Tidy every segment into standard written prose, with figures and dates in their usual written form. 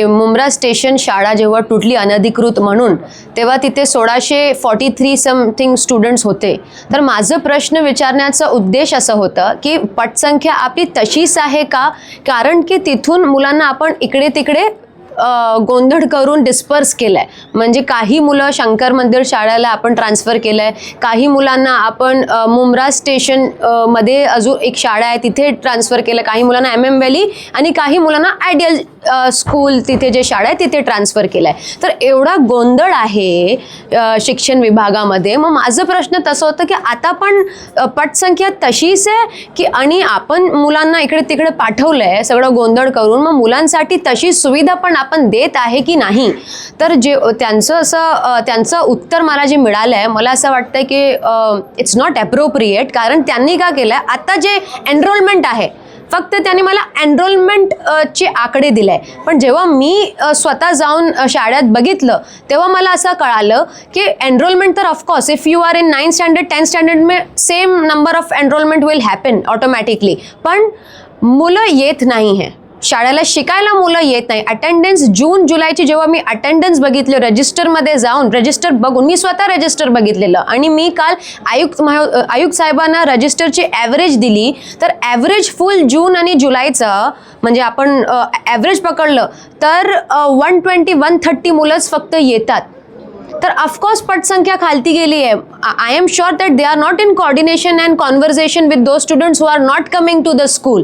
Mumbra station शाळा जेव्हा तुटली अनधिकृत म्हणून, तेव्हा तिथे 1643 समथिंग स्टुडंट्स होते. तर माझं प्रश्न विचारण्याचा उद्देश असं होतं की पटसंख्या आपली तशीच आहे का? कारण की तिथून मुलांना आपण इकडे तिकडे गोंधळ करून डिस्पर्स केलंय. म्हणजे काही मुलं शंकर मंदिर शाळेला आपण ट्रान्सफर केलंय, काही मुलांना आपण मुंब्रा स्टेशन मध्ये अजून एक शाळा आहे तिथे ट्रान्सफर केलं, काही मुलांना MM व्हॅली आणि काही मुलांना आयडियल स्कूल तिथे जे शाळा आहे तिथे ट्रान्सफर केलंय. तर एवढा गोंधळ आहे शिक्षण विभागामध्ये. मग माझं प्रश्न तसं होतं की आता पण पटसंख्या तशीच आहे की आणि आपण मुलांना इकडे तिकडे पाठवलंय सगळं गोंधळ करून, मग मुलांसाठी तशी सुविधा पण आपण देत आहे की नाही? तर जे त्यांचं उत्तर मला जे मिळालं आहे, मला असं वाटतं की इट्स नॉट ॲप्रोप्रिएट. कारण त्यांनी का केलं आहे, आता जे एनरोलमेंट आहे फक्त त्यांनी मला एनरोलमेंटचे आकडे दिले, पण जेव्हा मी स्वतः जाऊन शाळेत बघितलं तेव्हा मला असं कळालं की एनरोलमेंट तर of course if you are in 9th standard 10th standard में same number of enrolment will happen automatically. पण मुलं येत नाही आहे शाळेला, शिकायला मुलं येत नाही. अटेंडन्स जून जुलैची जेव्हा मी अटेंडन्स बघितलं रजिस्टरमध्ये जाऊन, रजिस्टर बघून मी स्वतः रजिस्टर बघितलेलं आणि मी काल आयुक्त साहेबांना रजिस्टरची ॲव्हरेज दिली, तर ॲव्हरेज फुल जून आणि जुलैचं म्हणजे आपण ॲव्हरेज पकडलं तर 120-130 मुलंच फक्त येतात. तर ऑफकोर्स पटसंख्या खालती गेली आहे. I am sure that they are not in coordination and conversation with those students who are not coming to the school.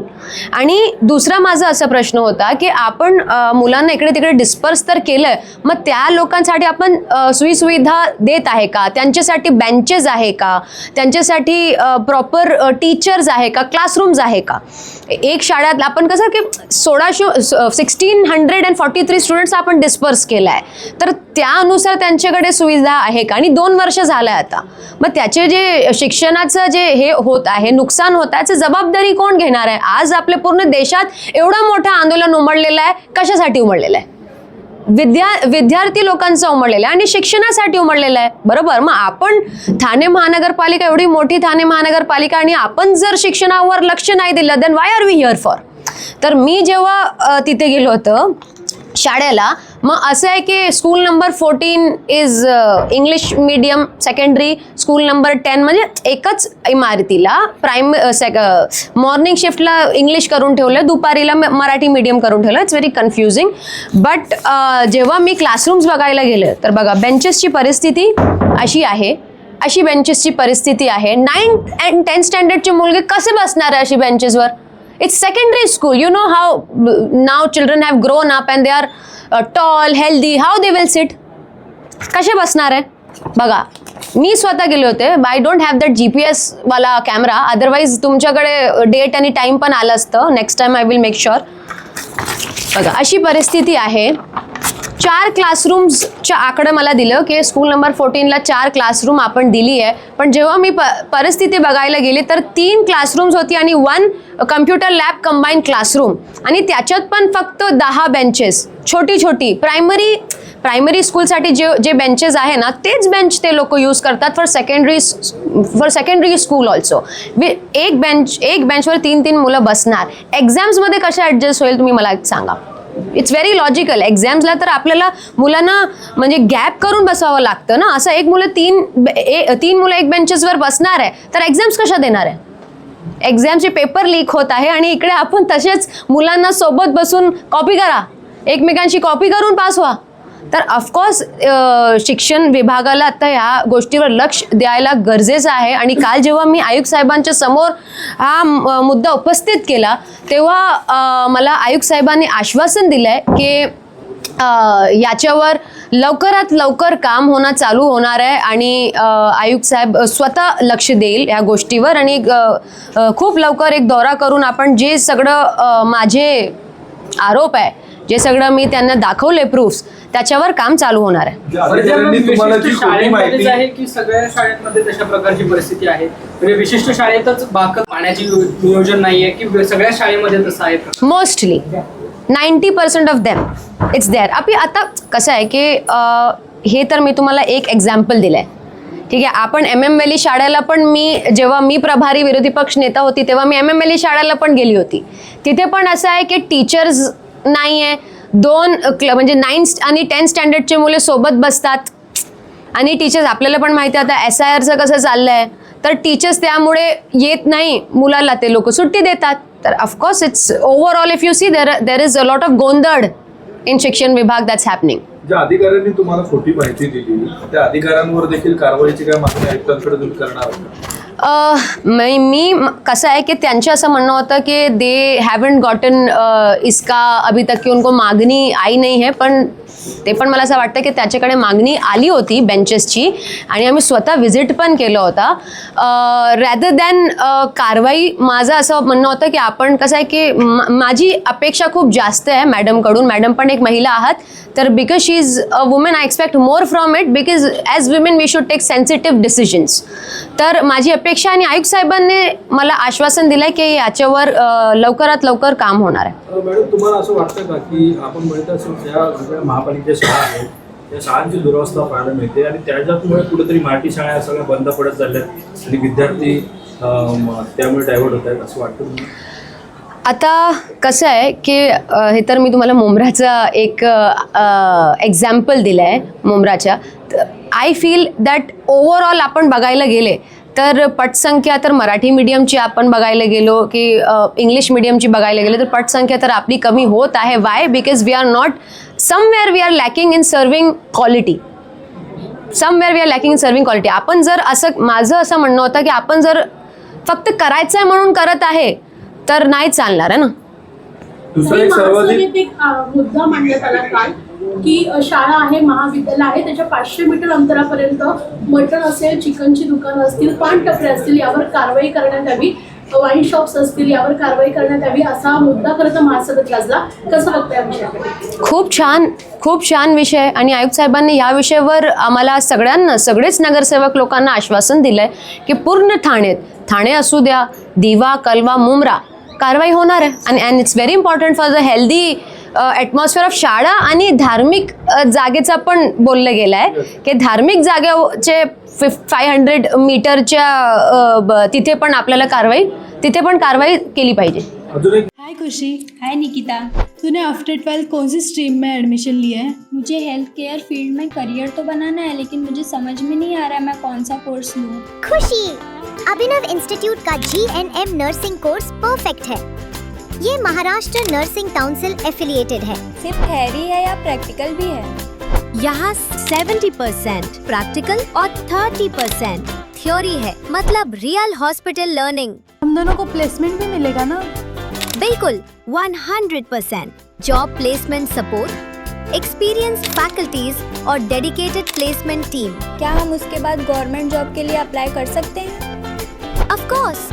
आणि दुसरा माझा असा प्रश्न होता की आपण मुलांना इकडे तिकडे डिस्पर्स तर केलंय, मग त्या लोकांसाठी आपण सोयीसुविधा देत आहे का? त्यांच्यासाठी बेंचेस आहे का? त्यांच्यासाठी प्रॉपर टीचर्स आहे का? क्लासरूम्स आहे का? एक शाळेत आपण कसं की 1643 स्टुडंट्स आपण डिस्पर्स केलं आहे, तर त्यानुसार त्यांच्याकडे सुविधा आहे का? आणि 2 वर्ष झालं आहे आता. मग त्याचे जे शिक्षणाचं जे हे होत आहे, नुकसान होत आहे, याची जबाबदारी कोण घेणार आहे? आज आपल्या पूर्ण देशात एवढं मोठं आंदोलन उमटलेलं आहे, कशासाठी उमटलेलं आहे? विद्यार्थी लोकांचं उमटलेलं आहे आणि शिक्षणासाठी उमटलेलं आहे, बरोबर? मग आपण ठाणे महानगरपालिका, एवढी मोठी ठाणे महानगरपालिका, आणि आपण जर शिक्षणावर लक्ष नाही दिलं then why are we here for? तर मी जेव्हा तिथे गेलो होतं शाळेला, मग असं आहे की school number 14 is English medium secondary, school number 10 म्हणजे एकच इमारतीला मॉर्निंग शिफ्टला इंग्लिश करून ठेवलं, दुपारीला मराठी मीडियम करून ठेवलं. It's very confusing. बट जेव्हा मी क्लासरूम्स बघायला गेले तर बघा बेंचेसची परिस्थिती अशी आहे, अशी बेंचेसची परिस्थिती आहे. 9th and 10th स्टँडर्डचे मुलगे कसे बसणार आहे अशी बेंचेसवर? It's secondary school. You know how now children have grown up and they are tall, healthy. How they will sit? कसे बसणार आहे? बघा, मी स्वतः गेले होते. I don't have that GPS वाला कॅमेरा. अदरवाईज तुमच्याकडे डेट आणि टाइम पण आलं असतं. Next time I will make sure. बघा, अशी परिस्थिती आहे. 4 क्लासरूम्सच्या आकडे मला दिलं की स्कूल नंबर 14ला 4 क्लासरूम आपण दिली आहे, पण जेव्हा मी परिस्थिती बघायला गेली तर 3 क्लासरूम्स होती आणि 1 कम्प्युटर लॅब कंबाईन क्लासरूम, आणि त्याच्यात पण फक्त 10 बेंचेस, छोटी छोटी. प्रायमरी स्कूलसाठी जे बेंचेस आहे ना, तेच बेंच ते लोक यूज करतात फॉर सेकंडरी स्कूल ऑल्सो. एक बेंचवर 3-3 मुलं बसणार. एक्झाम्समध्ये कशा ॲडजस्ट होईल तुम्ही मला सांगा? It's very logical. एक्झाम्सला तर आपल्याला मुलांना म्हणजे गॅप करून बसावं लागतं ना. असं तीन मुलं एक बेंचेसवर बसणार आहे तर एक्झाम्स कशा देणार आहे? एक्झामचे पेपर लीक होत आहे आणि इकडे आपण तसेच मुलांना सोबत बसून कॉपी करा, एकमेकांची कॉपी करून पास व्हा. तर ऑफकोर्स शिक्षण विभागाला आता ह्या गोष्टीवर लक्ष द्यायला गरजेचं आहे. आणि काल जेव्हा मी आयुक्त साहेबांच्या समोर हा मुद्दा उपस्थित केला तेव्हा मला आयुक्त साहेबांनी आश्वासन दिलंय की याच्यावर लवकरात लवकर काम चालू होणार आहे आणि आयुक्त साहेब स्वतः लक्ष देईल या गोष्टीवर. आणि खूप लवकर एक दौरा करून आपण जे सगळं माझे आरोप आहे, जे सगळं मी त्यांना दाखवले प्रूफ्स, त्याच्यावर काम चालू होणार आहे. शाळेमध्येच आहे की सगळ्या शाळेमध्ये तशा प्रकारची परिस्थिती आहे? म्हणजे विशिष्ट शाळेतच पाण्याची नियोजन नाहीये की सगळ्या शाळेमध्ये तसं आहे? Mostly 90% of them it's there. आता कसं आहे की हे तर मी तुम्हाला एक एक्झाम्पल दिलंय, ठीक आहे? आपण MM व्हॅली शाळेला पण जेव्हा मी प्रभारी विरोधी पक्ष नेता होती तेव्हा मी MM व्हॅली शाळेला पण गेली होती. तिथे पण असं आहे की टीचर्स नाही आहे, म्हणजे 9 आणि 10 स्टँडर्डचे मुले सोबत बसतात आणि टीचर्स, आपल्याला पण माहिती आहे आता SIRचं कसं चाललंय, तर टीचर्स त्यामुळे येत नाही मुलाला, ते लोक सुट्टी देतात. तर of course it's overall if you see there is a lot of गोंधळ इन शिक्षण विभाग दॅट्स हॅपनिंग. ज्या अधिकाऱ्यांनी तुम्हाला खोटी माहिती दिली त्या अधिकाऱ्यांवर देखील कारवाईची काय मागणी आयुक्तांकडे तुम्ही करणार आहात? मी कसं आहे की त्यांचं असं म्हणणं होतं की दे हॅवंट गॉटन इसका अभी तक की उनको मागणी आई नाही है, पण ते पण मला असं वाटतं की त्याच्याकडे मागणी आली होती बेंचेसची आणि आम्ही स्वतः व्हिजिट पण केलं होतं. रॅदर दॅन कारवाई माझं असं म्हणणं होतं की आपण कसं आहे की माझी अपेक्षा खूप जास्त आहे मॅडमकडून. मॅडम पण एक महिला आहात, तर because she is a woman I expect more from it, because as women we should take sensitive decisions. तर माझी अपेक्षा, आणि आयुक्त साहेबांनी मला आश्वासन दिलं आहे की याच्यावर लवकरात लवकर काम होणार आहे. मॅडम, तुम्हाला असं वाटतं का की आपण म्हणत असं ज्या महापालिकेच्या शाळा आहेत त्या शाळांची दुरवस्था पाहायला मिळते आणि त्याच्यामुळे कुठेतरी मराठी शाळा सगळ्या बंद पडत चालल्यात आणि विद्यार्थी त्यामुळे डायव्हर्ट होत आहेत असं वाटतं तुम्ही? आता कसं आहे की हे तर मी तुम्हाला मुंब्राचं एक एक्झाम्पल दिलं आहे मुंब्राच्या. आय फील दॅट ओव्हरऑल आपण बघायला गेले तर पटसंख्या तर मराठी मीडियमची आपण बघायला गेलो की इंग्लिश मीडियमची बघायला गेलो तर पटसंख्या तर आपली कमी होत आहे. Why? Because we are not somewhere we are lacking in serving quality. Somewhere we are lacking in serving quality. आपण जर असं, माझं असं म्हणणं होतं की आपण जर फक्त करायचं आहे म्हणून करत आहे तर नाही चालणार आहे ना. दुसरा एक सर्वाधिक एक मुद्दा मांडण्यात आला काल की शाळा आहे, महाविद्यालय आहे, त्याच्या 500 मीटर अंतरापर्यंत मटण असेल, चिकनची दुकानं असतील, पान टपरे असतील, यावर कारवाई करण्यात यावी, वाईन शॉप्स असतील, यावर कारवाई करण्यात यावी, असा मुद्दा खरं तर महासभेत गाजला. कसं बघताय या विषयाकडे? खूप छान विषय, आणि आयुक्त साहेबांनी या विषयावर आम्हाला सगळेच नगरसेवक लोकांना आश्वासन दिलंय की पूर्ण ठाणे असू द्या, दिवा, कलवा, मुंब्रा कारवाई होणार आहे. आणि it's very important for the healthy atmosphere of शाळा. आणि धार्मिक जागेचा पण बोललं गेलं आहे की धार्मिक जागेचे 500 मीटरच्या तिथे पण आपल्याला कारवाई केली पाहिजे. अजून एक हाय खुशी. हाय निकिता, तूने आफ्टर 12 कौन सी स्ट्रीम में एडमिशन लिया है? मुझे हेल्थ केयर फील्ड में करियर तो बनाना है, लेकिन मुझे समझ में नहीं आ रहा है मैं कौन सा कोर्स लूँ. खुशी, अभिनव इंस्टीट्यूट का GNM नर्सिंग कोर्स परफेक्ट है. ये महाराष्ट्र नर्सिंग काउंसिल एफिलिएटेड है. सिर्फ थ्योरी है या प्रैक्टिकल भी है? यहाँ 70% प्रैक्टिकल और 30% थ्योरी है, मतलब रियल हॉस्पिटल लर्निंग. हम दोनों को प्लेसमेंट भी मिलेगा ना? बिल्कुल 100% job placement support, experienced faculties और डेडिकेटेड प्लेसमेंट टीम. क्या हम उसके बाद गवर्नमेंट जॉब के लिए अप्लाई कर सकते हैं? Of course.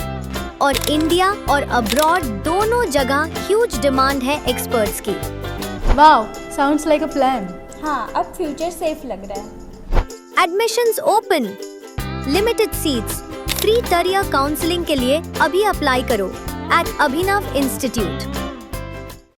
और इंडिया और अब्रॉड दोनों जगह ह्यूज डिमांड है एक्सपर्ट्स की. Wow, sounds like a plan. हाँ, अब फ्यूचर सेफ लग रहा है. Admissions open, limited seats, free career counselling के लिए अभी अप्लाई करो at Abhinav Institute.